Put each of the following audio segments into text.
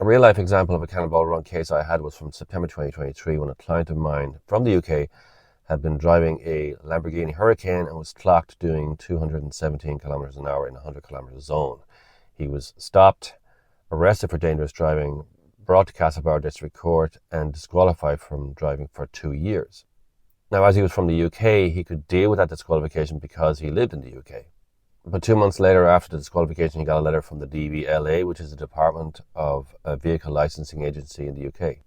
A real life example of a Cannonball Run case I had was from September 2023 when a client of mine from the UK had been driving a Lamborghini Hurricane and was clocked doing 217 kilometers an hour in a 100-kilometer zone. He was stopped, arrested for dangerous driving, brought to Castlebar District Court and disqualified from driving for 2 years. Now, as he was from the UK, he could deal with that disqualification because he lived in the UK. But 2 months later, after the disqualification, he got a letter from the DVLA, which is the Department of Vehicle Licensing Agency in the UK.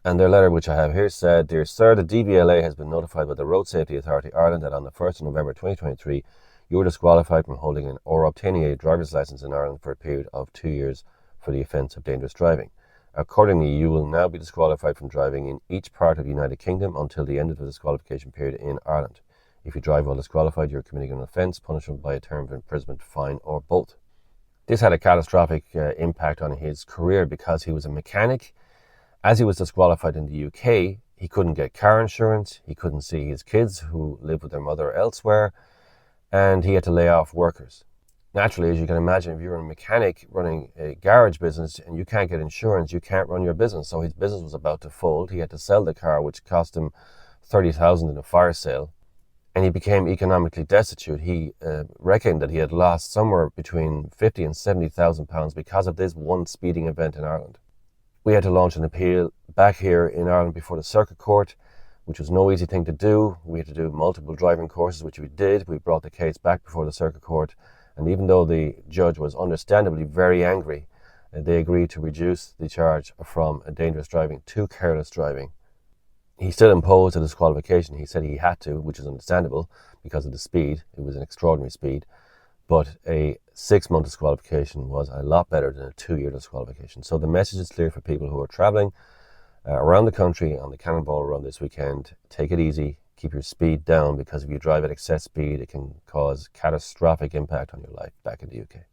And their letter, which I have here, said, "Dear Sir, the DVLA has been notified by the Road Safety Authority Ireland that on the 1st of November 2023, you were disqualified from holding or obtaining a driver's licence in Ireland for a period of 2 years for the offence of dangerous driving. Accordingly, you will now be disqualified from driving in each part of the United Kingdom until the end of the disqualification period in Ireland. If you drive while disqualified, you are committing an offence punishable by a term of imprisonment, fine, or both." This had a catastrophic impact on his career because he was a mechanic. As he was disqualified in the UK, he couldn't get car insurance, he couldn't see his kids who lived with their mother elsewhere, and he had to lay off workers. Naturally, as you can imagine, if you're a mechanic running a garage business and you can't get insurance, you can't run your business. So his business was about to fold. He had to sell the car, which cost him 30,000 in a fire sale. And he became economically destitute. He reckoned that he had lost somewhere between 50 and 70,000 pounds because of this one speeding event in Ireland. We had to launch an appeal back here in Ireland before the Circuit Court, which was no easy thing to do. We had to do multiple driving courses, which we did. We brought the case back before the Circuit Court. And even though the judge was understandably very angry, they agreed to reduce the charge from dangerous driving to careless driving. He still imposed a disqualification. He said he had to, which is understandable because of the speed. It was an extraordinary speed. But a 6-month disqualification was a lot better than a 2-year disqualification. So the message is clear for people who are traveling around the country on the Cannonball Run this weekend. Take it easy. Keep your speed down, because if you drive at excess speed, it can cause catastrophic impact on your life back in the UK.